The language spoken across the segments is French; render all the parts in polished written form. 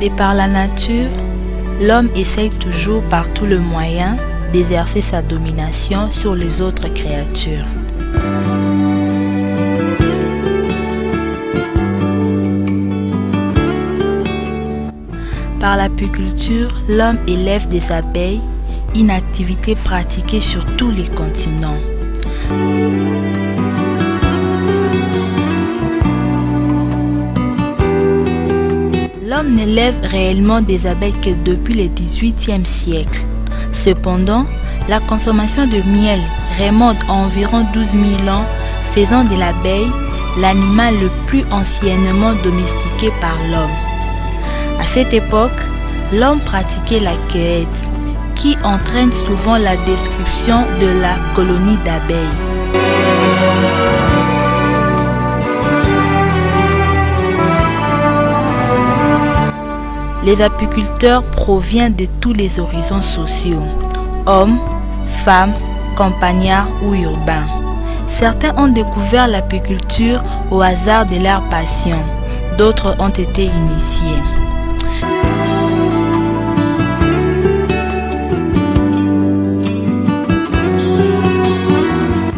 De par la nature, l'homme essaye toujours par tout le moyen d'exercer sa domination sur les autres créatures. Par l'apiculture, l'homme élève des abeilles, une activité pratiquée sur tous les continents. L'homme n'élève réellement des abeilles que depuis le XVIIIe siècle. Cependant, la consommation de miel remonte à environ 12 000 ans, faisant de l'abeille l'animal le plus anciennement domestiqué par l'homme. À cette époque, l'homme pratiquait la cueillette, qui entraîne souvent la destruction de la colonie d'abeilles. Les apiculteurs proviennent de tous les horizons sociaux, hommes, femmes, campagnards ou urbains. Certains ont découvert l'apiculture au hasard de leur passion, d'autres ont été initiés.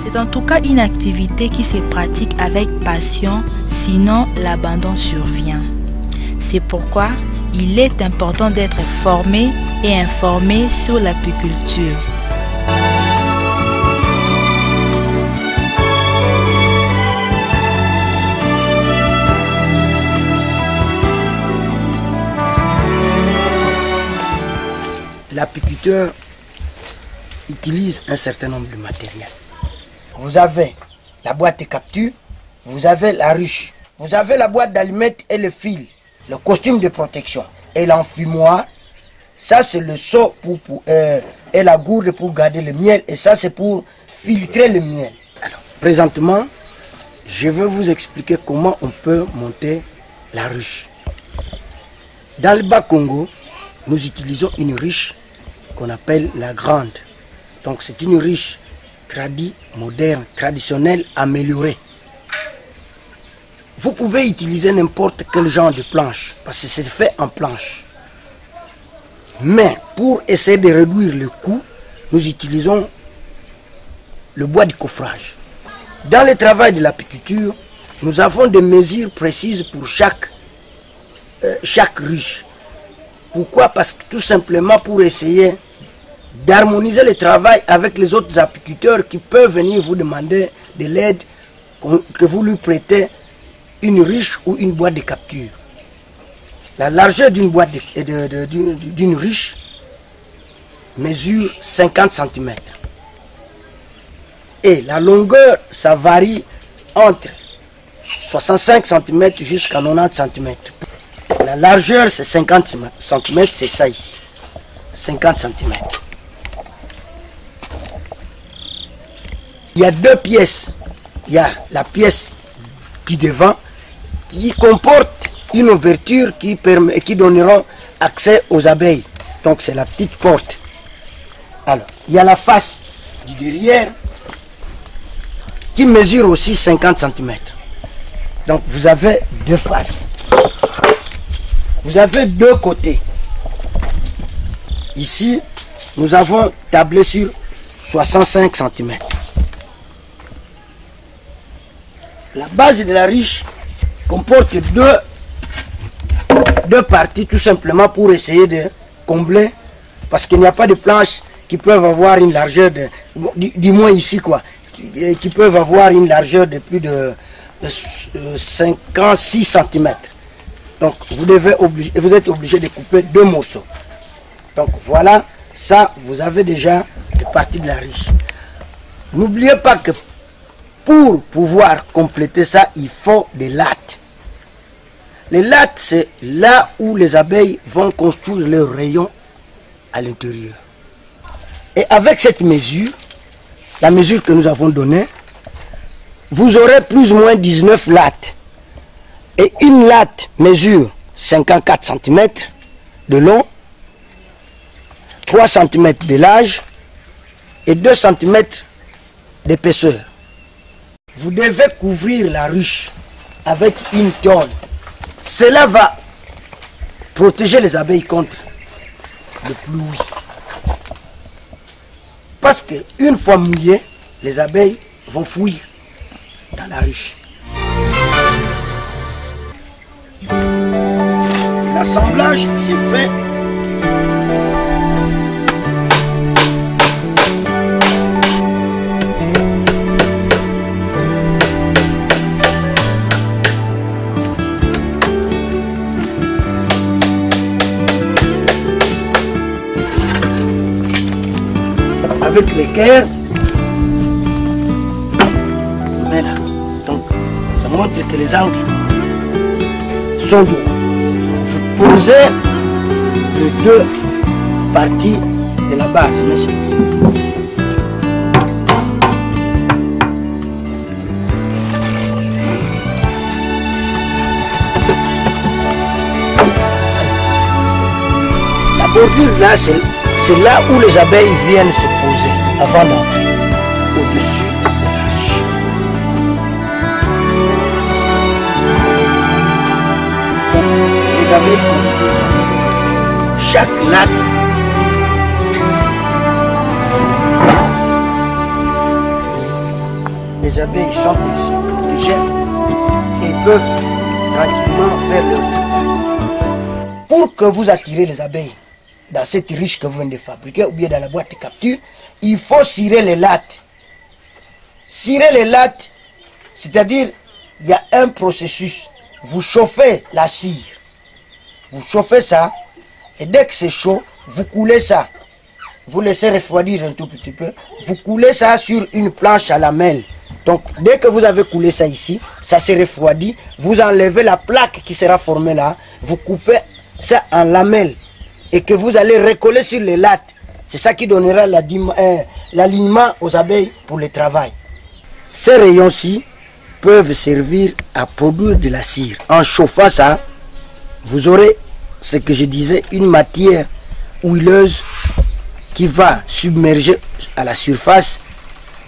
C'est en tout cas une activité qui se pratique avec passion, sinon l'abandon survient. C'est pourquoi il est important d'être formé et informé sur l'apiculture. L'apiculteur utilise un certain nombre de matériel. Vous avez la boîte de capture, vous avez la ruche, vous avez la boîte d'allumettes et le fil, le costume de protection et l'enfumoir. Ça c'est le seau et la gourde pour garder le miel, et ça c'est pour filtrer le miel. Alors, présentement, je vais vous expliquer comment on peut monter la ruche. Dans le Bas-Congo, nous utilisons une ruche qu'on appelle la grande. Donc c'est une ruche moderne, traditionnelle, améliorée. Vous pouvez utiliser n'importe quel genre de planche, parce que c'est fait en planche. Mais pour essayer de réduire le coût, nous utilisons le bois de coffrage. Dans le travail de l'apiculture, nous avons des mesures précises pour chaque ruche. Pourquoi? Parce que tout simplement pour essayer d'harmoniser le travail avec les autres apiculteurs qui peuvent venir vous demander de l'aide, que vous lui prêtez une ruche ou une boîte de capture. La largeur d'une boîte d'une ruche mesure 50 cm. Et la longueur, ça varie entre 65 cm jusqu'à 90 cm. La largeur, c'est 50 cm, c'est ça ici. 50 cm. Il y a deux pièces. Il y a la pièce du devant qui comporte une ouverture qui donnera accès aux abeilles. Donc c'est la petite porte. Alors, il y a la face du derrière qui mesure aussi 50 cm. Donc vous avez deux faces. Vous avez deux côtés. Ici, nous avons tablé sur 65 cm. La base de la ruche comporte deux parties, tout simplement pour essayer de combler, parce qu'il n'y a pas de planches qui peuvent avoir une largeur de, du moins ici quoi, qui peuvent avoir une largeur de plus de 56 cm. Donc vous êtes obligé de couper deux morceaux. Donc voilà, ça vous avez déjà une partie de la ruche. N'oubliez pas que pour pouvoir compléter ça, il faut des lattes. Les lattes, c'est là où les abeilles vont construire leurs rayons à l'intérieur. Et avec cette mesure, la mesure que nous avons donnée, vous aurez plus ou moins 19 lattes. Et une latte mesure 54 cm de long, 3 cm de large et 2 cm d'épaisseur. Vous devez couvrir la ruche avec une tôle. Cela va protéger les abeilles contre le pluie. Parce qu'une fois mouillées, les abeilles vont fuir dans la ruche. L'assemblage s'est fait avec l'équerre. Mais là, donc ça montre que les angles sont droits. Vous posez les deux parties de la base, monsieur. La bordure là, c'est là où les abeilles viennent se poser avant d'entrer, au-dessus de la ruche. Les abeilles construisent chaque latte les abeilles sont ainsi protégées et peuvent tranquillement faire leur travail. Pour que vous attirez les abeilles dans cette ruche que vous venez de fabriquer ou bien dans la boîte de capture, il faut cirer les lattes. Cirer les lattes, c'est-à-dire il y a un processus. Vous chauffez la cire, vous chauffez ça, et dès que c'est chaud, vous coulez ça. Vous laissez refroidir un tout petit peu, vous coulez ça sur une planche à lamelles. Donc dès que vous avez coulé ça ici, ça se refroidit, vous enlevez la plaque qui sera formée là, vous coupez ça en lamelles et que vous allez recoller sur les lattes. C'est ça qui donnera l'alignement aux abeilles pour le travail. Ces rayons-ci peuvent servir à produire de la cire. En chauffant ça, vous aurez ce que je disais, une matière huileuse qui va submerger à la surface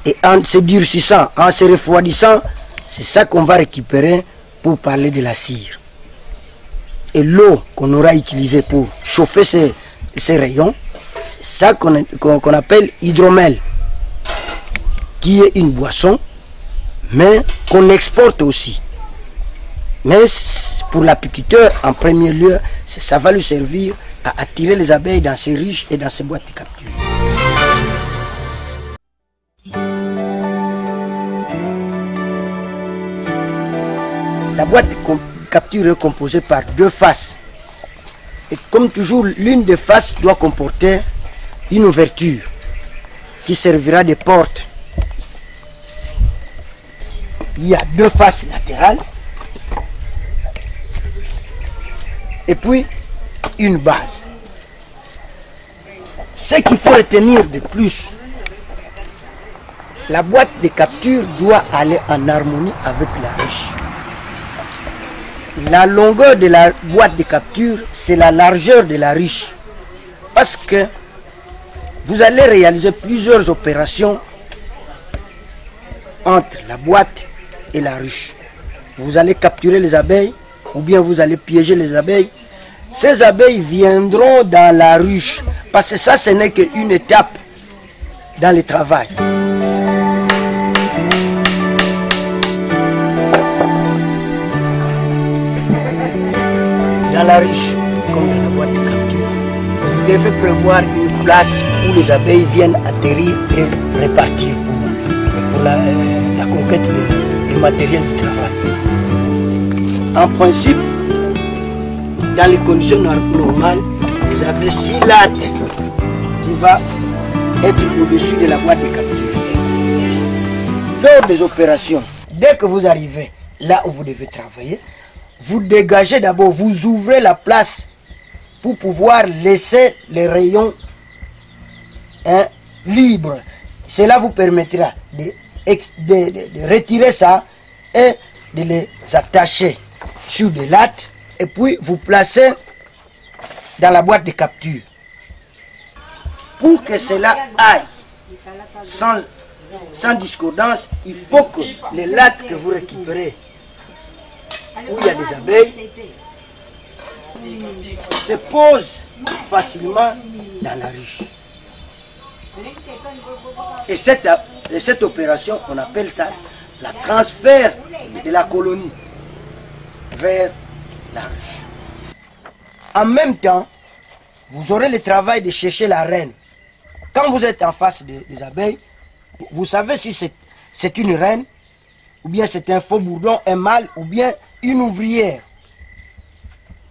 et en se durcissant, en se refroidissant, c'est ça qu'on va récupérer pour parler de la cire. Et l'eau qu'on aura utilisée pour chauffer ces rayons, c'est ça qu'on appelle hydromel, qui est une boisson, mais qu'on exporte aussi. Mais pour l'apiculteur, en premier lieu, ça va lui servir à attirer les abeilles dans ses ruches et dans ses boîtes de capture. La boîte de capture est composée par deux faces. Et comme toujours, l'une des faces doit comporter une ouverture qui servira de porte. Il y a deux faces latérales et puis une base. Ce qu'il faut retenir de plus, la boîte de capture doit aller en harmonie avec la ruche. La longueur de la boîte de capture, c'est la largeur de la ruche. Parce que vous allez réaliser plusieurs opérations entre la boîte et la ruche. Vous allez capturer les abeilles ou bien vous allez piéger les abeilles. Ces abeilles viendront dans la ruche parce que ça, ce n'est qu'une étape dans le travail. Dans la ruche, comme dans la boîte de capture, vous devez prévoir une place où les abeilles viennent atterrir et repartir pour la conquête du matériel de travail. En principe, dans les conditions normales, vous avez 6 lattes qui vont être au-dessus de la boîte de capture. Lors des opérations, dès que vous arrivez là où vous devez travailler, vous dégagez d'abord, vous ouvrez la place pour pouvoir laisser les rayons libres. Cela vous permettra de retirer ça et de les attacher sur des lattes et puis vous placez dans la boîte de capture. Pour que cela aille sans discordance, il faut que les lattes que vous récupérez où il y a des abeilles, se posent facilement dans la ruche. Et cette opération, on appelle ça la transfert de la colonie vers la ruche. En même temps, vous aurez le travail de chercher la reine. Quand vous êtes en face des abeilles, vous savez si c'est une reine, ou bien c'est un faux bourdon, un mâle, ou bien une ouvrière.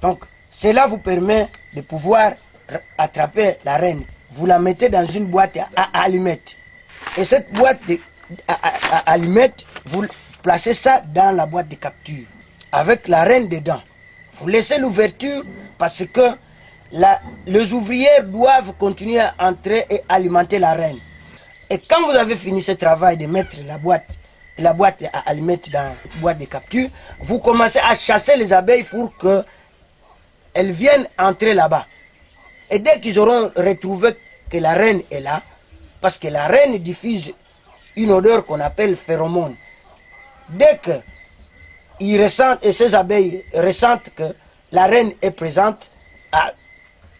Donc, cela vous permet de pouvoir attraper la reine. Vous la mettez dans une boîte à allumettes. Et cette boîte à allumettes, vous placez ça dans la boîte de capture, avec la reine dedans. Vous laissez l'ouverture parce que les ouvrières doivent continuer à entrer et alimenter la reine. Et quand vous avez fini ce travail de mettre la boîte à allumettes dans la boîte de capture, vous commencez à chasser les abeilles pour qu'elles viennent entrer là-bas. Et dès qu'ils auront retrouvé que la reine est là, parce que la reine diffuse une odeur qu'on appelle phéromone. Dès qu'ils ressentent, et ces abeilles ressentent que la reine est présente,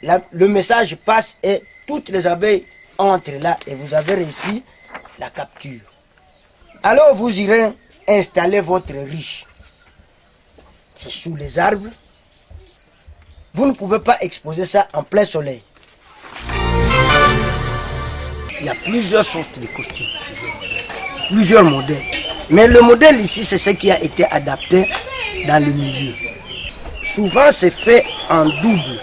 le message passe et toutes les abeilles entrent là et vous avez réussi la capture. Alors vous irez installer votre ruche. C'est sous les arbres. Vous ne pouvez pas exposer ça en plein soleil. Il y a plusieurs sortes de costumes, plusieurs modèles. Mais le modèle ici, c'est ce qui a été adapté dans le milieu. Souvent, c'est fait en double.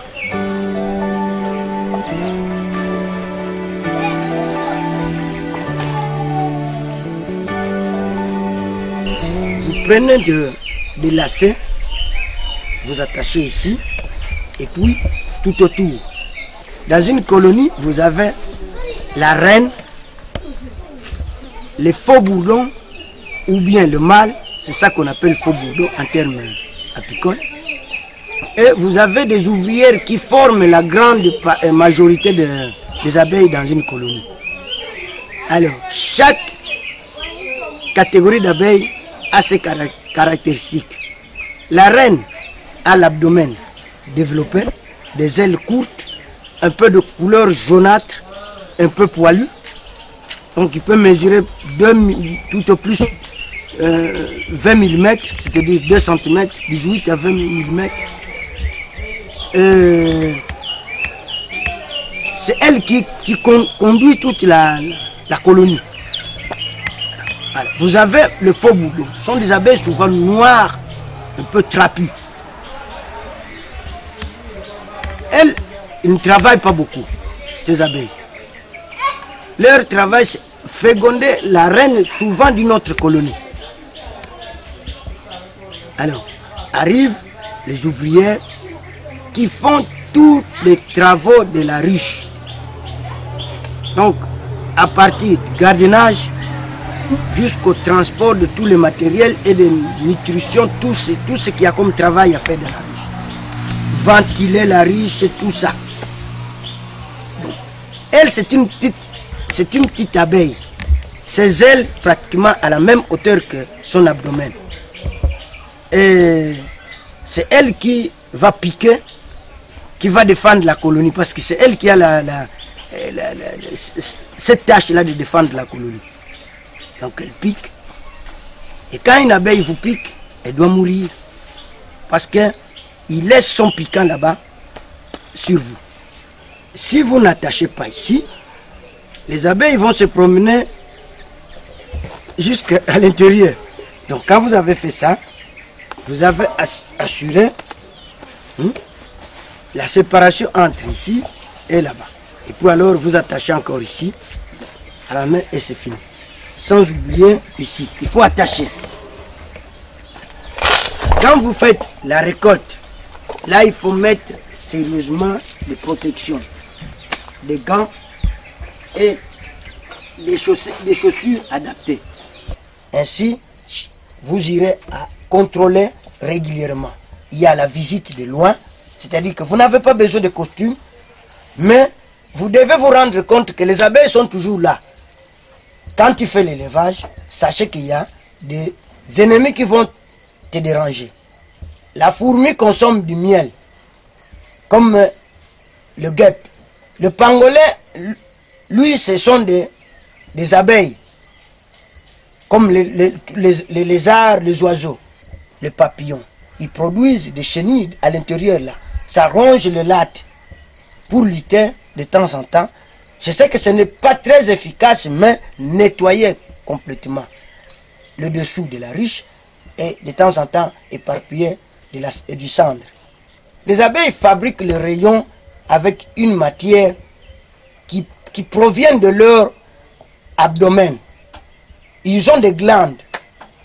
Vous prenez des lacets, vous attachez ici, et puis tout autour. Dans une colonie, vous avez la reine, les faux bourdons, ou bien le mâle, c'est ça qu'on appelle faux bourdon en termes apicoles. Et vous avez des ouvrières qui forment la grande majorité des abeilles dans une colonie. Alors, chaque catégorie d'abeilles a ses caractéristiques. La reine a l'abdomen développé, des ailes courtes, un peu de couleur jaunâtre, un peu poilu. Donc il peut mesurer tout au plus 20 mm, c'est-à-dire 2 cm, 18 à 20 mm. C'est elle qui conduit toute la colonie. Alors, vous avez le faux bourdon. Ce sont des abeilles souvent noires, un peu trapues. Elles, ils ne travaillent pas beaucoup, ces abeilles. Leur travail, c'est féconder la reine souvent d'une autre colonie. Alors, arrivent les ouvrières qui font tous les travaux de la ruche. Donc, à partir du gardiennage jusqu'au transport de tous les matériels et de nutrition, tout ce qu'il y a comme travail à faire dans la ruche. Ventiler la ruche et tout ça. Donc, elle, c'est une petite abeille. Ses ailes pratiquement à la même hauteur que son abdomen. Et c'est elle qui va piquer, qui va défendre la colonie, parce que c'est elle qui a cette tâche-là de défendre la colonie. Donc elle pique. Et quand une abeille vous pique, elle doit mourir. Parce qu'il laisse son piquant là-bas sur vous. Si vous n'attachez pas ici, les abeilles vont se promener jusqu'à l'intérieur. Donc quand vous avez fait ça, vous avez assuré la séparation entre ici et là-bas. Et puis alors vous attachez encore ici à la main et c'est fini. Sans oublier ici, il faut attacher. Quand vous faites la récolte, là il faut mettre sérieusement des protections, des gants et des chaussures adaptées. Ainsi, vous irez à contrôler régulièrement. Il y a la visite de loin, c'est-à-dire que vous n'avez pas besoin de costume, mais vous devez vous rendre compte que les abeilles sont toujours là. Quand tu fais l'élevage, sachez qu'il y a des ennemis qui vont te déranger. La fourmi consomme du miel. comme le guêpe. Le pangolin, lui, ce sont des abeilles, comme les lézards, les oiseaux, les papillons. Ils produisent des chenilles à l'intérieur là. Ça ronge le latte pour lutter de temps en temps. Je sais que ce n'est pas très efficace, mais nettoyer complètement le dessous de la ruche et de temps en temps éparpiller du cendre. Les abeilles fabriquent le rayon avec une matière qui provient de leur abdomen. Ils ont des glandes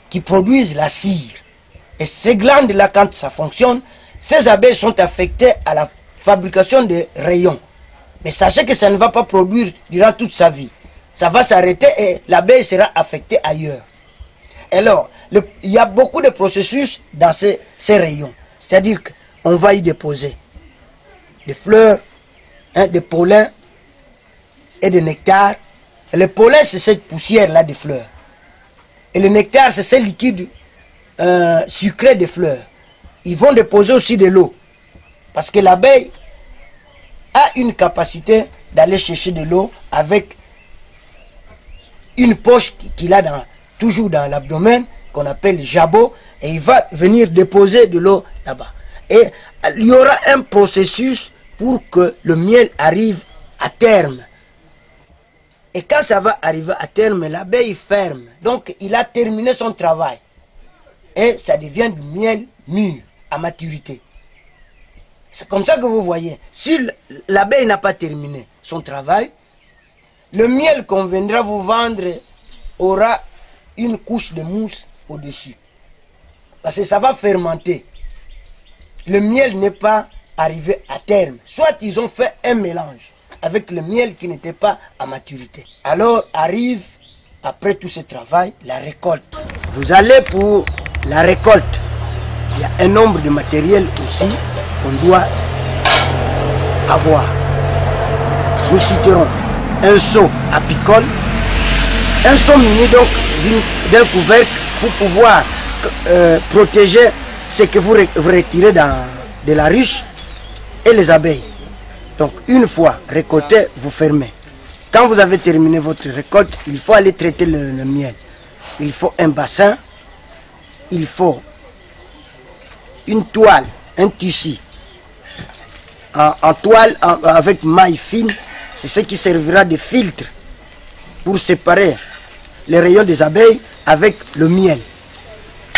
qui produisent la cire. Et ces glandes-là, quand ça fonctionne, ces abeilles sont affectées à la fabrication de rayons. Mais sachez que ça ne va pas produire durant toute sa vie. Ça va s'arrêter et l'abeille sera affectée ailleurs. Alors, il y a beaucoup de processus dans ces rayons. C'est-à-dire qu'on va y déposer des fleurs, des pollens et des nectars. Et le pollen, c'est cette poussière-là des fleurs. Et le nectar, c'est ce liquide sucré des fleurs. Ils vont déposer aussi de l'eau. Parce que l'abeille a une capacité d'aller chercher de l'eau avec une poche qu'il a toujours dans l'abdomen, qu'on appelle jabot, et il va venir déposer de l'eau là-bas. Et il y aura un processus pour que le miel arrive à terme. Et quand ça va arriver à terme, l'abeille ferme. Donc il a terminé son travail. Et ça devient du miel mûr, à maturité. C'est comme ça que vous voyez. Si l'abeille n'a pas terminé son travail, le miel qu'on viendra vous vendre aura une couche de mousse au-dessus. Parce que ça va fermenter. Le miel n'est pas arrivé à terme. Soit ils ont fait un mélange avec le miel qui n'était pas à maturité. Alors arrive, après tout ce travail, la récolte. Vous allez pour la récolte. Il y a un nombre de matériel aussi qu'on doit avoir. Nous citerons un seau apicole, un seau muni donc d'un couvercle pour pouvoir protéger ce que vous retirez de la ruche et les abeilles. Donc une fois récolté, vous fermez. Quand vous avez terminé votre récolte, il faut aller traiter le miel. Il faut un bassin, il faut une toile, un tissu en toile avec maille fine. C'est ce qui servira de filtre pour séparer les rayons des abeilles avec le miel.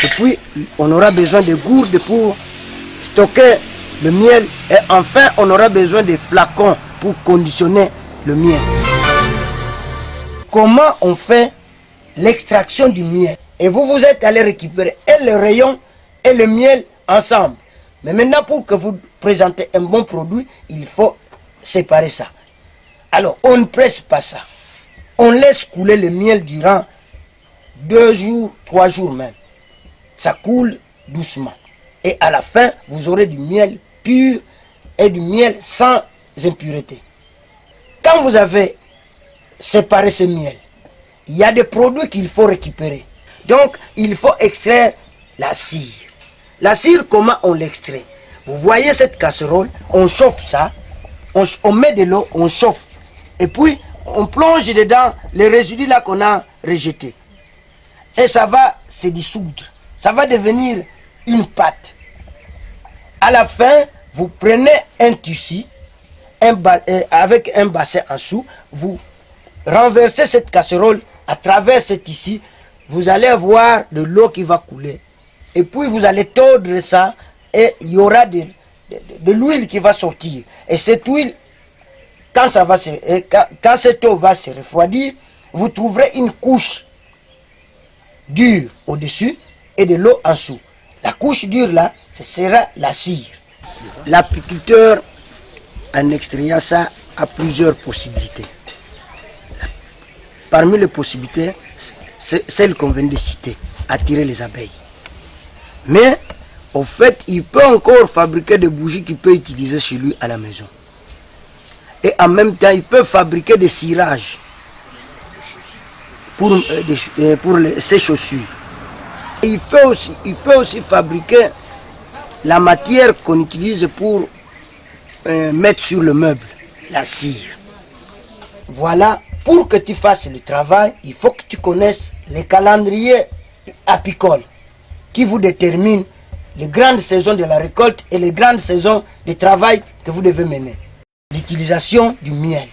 Et puis on aura besoin de gourdes pour stocker le miel. Et enfin on aura besoin de flacons pour conditionner le miel. Comment on fait l'extraction du miel? Et vous êtes allé récupérer et le rayon et le miel ensemble. Mais maintenant, pour que vous présentez un bon produit, il faut séparer ça. Alors, on ne presse pas ça. On laisse couler le miel durant 2 jours, 3 jours même. Ça coule doucement. Et à la fin, vous aurez du miel pur et du miel sans impureté. Quand vous avez séparé ce miel, il y a des produits qu'il faut récupérer. Donc, il faut extraire la cire. La cire, comment on l'extrait? Vous voyez cette casserole, on chauffe ça, on met de l'eau, on chauffe. Et puis, on plonge dedans les résidus là qu'on a rejetés. Et ça va se dissoudre. Ça va devenir une pâte. À la fin, vous prenez un tissu avec un bassin en dessous, vous renversez cette casserole à travers ce tissu, vous allez avoir de l'eau qui va couler. Et puis vous allez tordre ça et il y aura de l'huile qui va sortir. Et cette huile, quand cette eau va se refroidir, vous trouverez une couche dure au-dessus et de l'eau en dessous. La couche dure là, ce sera la cire. L'apiculteur, en extrayant ça, a plusieurs possibilités. Parmi les possibilités, c'est celle qu'on vient de citer, attirer les abeilles. Mais, au fait, il peut encore fabriquer des bougies qu'il peut utiliser chez lui à la maison. Et en même temps, il peut fabriquer des cirages pour ses chaussures. Et il peut aussi fabriquer la matière qu'on utilise pour mettre sur le meuble, la cire. Voilà, pour que tu fasses le travail, il faut que tu connaisses les calendriers apicoles qui vous déterminent les grandes saisons de la récolte et les grandes saisons de travail que vous devez mener. L'utilisation du miel.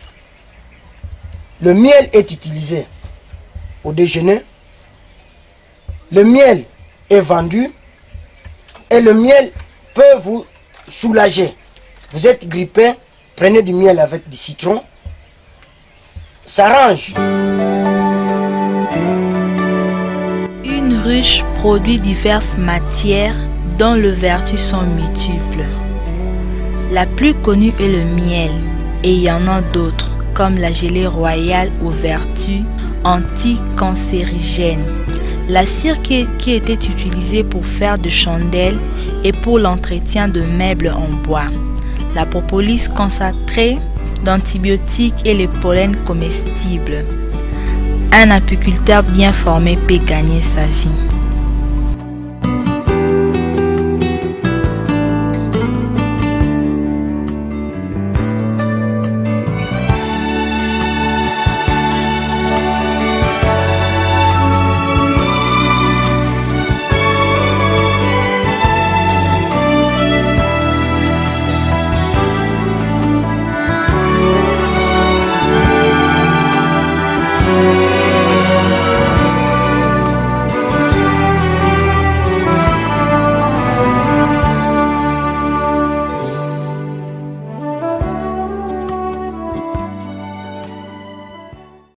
Le miel est utilisé au déjeuner. Le miel est vendu et le miel peut vous soulager. Vous êtes grippé, prenez du miel avec du citron. Ça range. Une ruche produit diverses matières dont les vertus sont multiples. La plus connue est le miel et il y en a d'autres comme la gelée royale aux vertus anticancérigènes. La cire qui était utilisée pour faire de chandelles et pour l'entretien de meubles en bois. La propolis concentrée d'antibiotiques et les pollens comestibles. Un apiculteur bien formé peut gagner sa vie.